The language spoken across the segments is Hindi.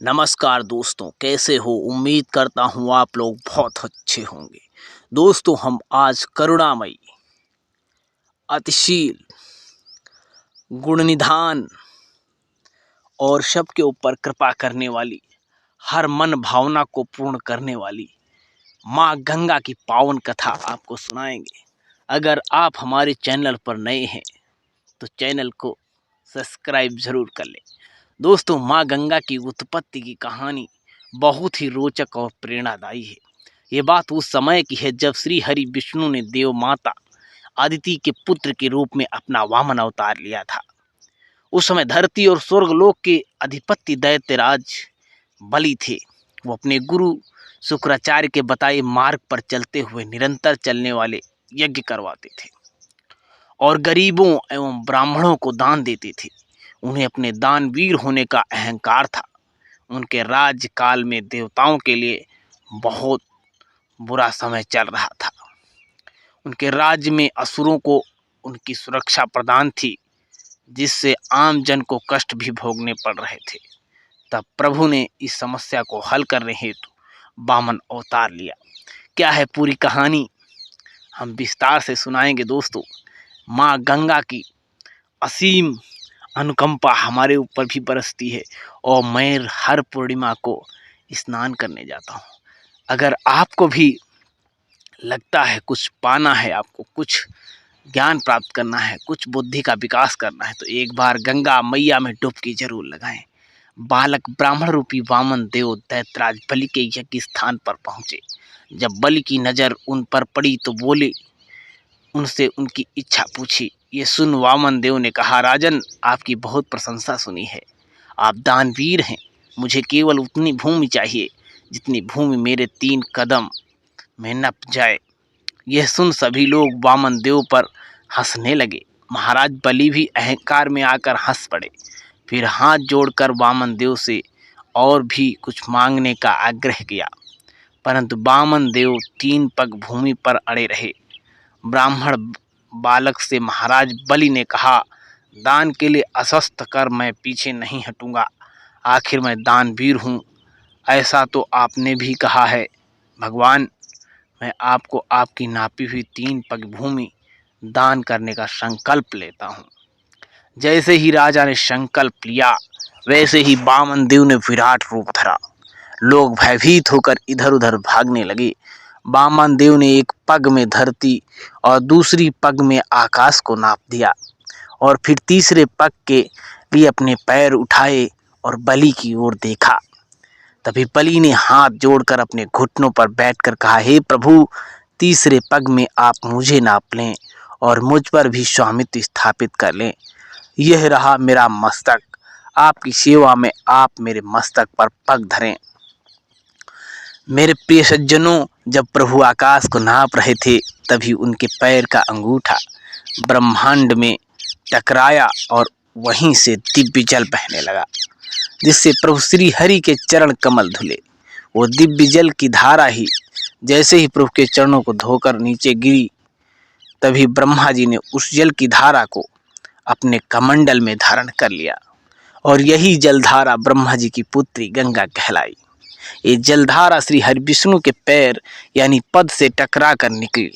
नमस्कार दोस्तों, कैसे हो। उम्मीद करता हूँ आप लोग बहुत अच्छे होंगे। दोस्तों, हम आज करुणामयी, अतिशील, गुणनिधान और सबके ऊपर कृपा करने वाली, हर मन भावना को पूर्ण करने वाली माँ गंगा की पावन कथा आपको सुनाएंगे। अगर आप हमारे चैनल पर नए हैं तो चैनल को सब्सक्राइब जरूर कर लें। दोस्तों, माँ गंगा की उत्पत्ति की कहानी बहुत ही रोचक और प्रेरणादायी है। ये बात उस समय की है जब श्री हरि विष्णु ने देव माता अदिति के पुत्र के रूप में अपना वामन अवतार लिया था। उस समय धरती और स्वर्गलोक के अधिपति दैत्यराज बलि थे। वो अपने गुरु शुक्राचार्य के बताए मार्ग पर चलते हुए निरंतर चलने वाले यज्ञ करवाते थे और गरीबों एवं ब्राह्मणों को दान देते थे। उन्हें अपने दानवीर होने का अहंकार था। उनके राज्यकाल में देवताओं के लिए बहुत बुरा समय चल रहा था। उनके राज्य में असुरों को उनकी सुरक्षा प्रदान थी, जिससे आम जन को कष्ट भी भोगने पड़ रहे थे। तब प्रभु ने इस समस्या को हल करने हेतु वामन अवतार लिया। क्या है पूरी कहानी, हम विस्तार से सुनाएंगे। दोस्तों, माँ गंगा की असीम अनुकंपा हमारे ऊपर भी बरसती है और मैं हर पूर्णिमा को स्नान करने जाता हूँ। अगर आपको भी लगता है कुछ पाना है, आपको कुछ ज्ञान प्राप्त करना है, कुछ बुद्धि का विकास करना है, तो एक बार गंगा मैया में डुबकी जरूर लगाएं। बालक ब्राह्मण रूपी वामन देव दैत्यराज बलि के यज्ञ स्थान पर पहुंचे। जब बलि की नजर उन पर पड़ी तो बोले, उनसे उनकी इच्छा पूछी। ये सुन वामन देव ने कहा, राजन, आपकी बहुत प्रशंसा सुनी है। आप दानवीर हैं। मुझे केवल उतनी भूमि चाहिए जितनी भूमि मेरे 3 कदम में नप जाए। यह सुन सभी लोग वामन देव पर हंसने लगे। महाराज बलि भी अहंकार में आकर हंस पड़े। फिर हाथ जोड़कर वामन देव से और भी कुछ मांगने का आग्रह किया, परंतु वामन देव 3 पग भूमि पर अड़े रहे। ब्राह्मण बालक से महाराज बलि ने कहा, दान के लिए अस्वस्थ कर मैं पीछे नहीं हटूंगा। आखिर मैं दानवीर हूँ। ऐसा तो आपने भी कहा है। भगवान, मैं आपको आपकी नापी हुई 3 पग भूमि दान करने का संकल्प लेता हूँ। जैसे ही राजा ने संकल्प लिया, वैसे ही वामन देव ने विराट रूप धरा। लोग भयभीत होकर इधर उधर भागने लगे। वामन देव ने एक पग में धरती और दूसरी पग में आकाश को नाप दिया और फिर तीसरे पग के लिए अपने पैर उठाए और बलि की ओर देखा। तभी बलि ने हाथ जोड़कर अपने घुटनों पर बैठकर कहा, हे प्रभु, तीसरे पग में आप मुझे नाप लें और मुझ पर भी स्वामित्व स्थापित कर लें। यह रहा मेरा मस्तक। आपकी सेवा में आप मेरे मस्तक पर पग धरें। मेरे प्रिय सज्जनों, जब प्रभु आकाश को नाप रहे थे, तभी उनके पैर का अंगूठा ब्रह्मांड में टकराया और वहीं से दिव्य जल बहने लगा, जिससे प्रभु श्री हरि के चरण कमल धुले। वो दिव्य जल की धारा ही जैसे ही प्रभु के चरणों को धोकर नीचे गिरी, तभी ब्रह्मा जी ने उस जल की धारा को अपने कमंडल में धारण कर लिया और यही जलधारा ब्रह्मा जी की पुत्री गंगा कहलाई। ये जलधारा श्री हरि विष्णु के पैर यानी पद से टकरा कर निकली,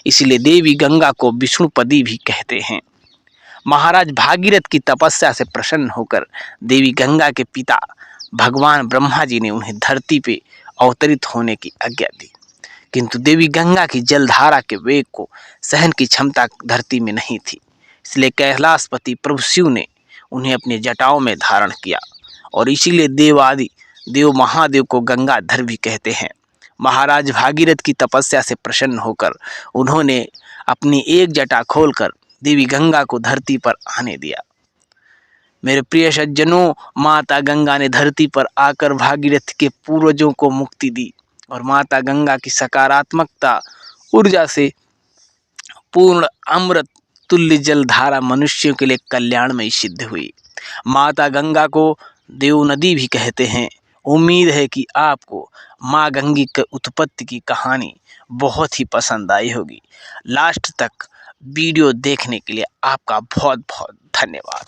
इसलिए देवी गंगा को विष्णुपदी भी कहते हैं। महाराज भागीरथ की तपस्या से प्रसन्न होकर देवी गंगा के पिता भगवान ब्रह्मा जी ने उन्हें धरती पे अवतरित होने की आज्ञा दी, किंतु देवी गंगा की जलधारा के वेग को सहन की क्षमता धरती में नहीं थी। इसलिए कैलाशपति प्रभु शिव ने उन्हें अपने जटाओं में धारण किया और इसीलिए देव महादेव को गंगाधर भी कहते हैं। महाराज भागीरथ की तपस्या से प्रसन्न होकर उन्होंने अपनी एक जटा खोलकर देवी गंगा को धरती पर आने दिया। मेरे प्रिय सज्जनों, माता गंगा ने धरती पर आकर भागीरथ के पूर्वजों को मुक्ति दी और माता गंगा की सकारात्मकता ऊर्जा से पूर्ण अमृत तुल्य जलधारा मनुष्यों के लिए कल्याणमयी सिद्ध हुई। माता गंगा को देव नदी भी कहते हैं। उम्मीद है कि आपको माँ गंगा की उत्पत्ति की कहानी बहुत ही पसंद आई होगी। लास्ट तक वीडियो देखने के लिए आपका बहुत बहुत धन्यवाद।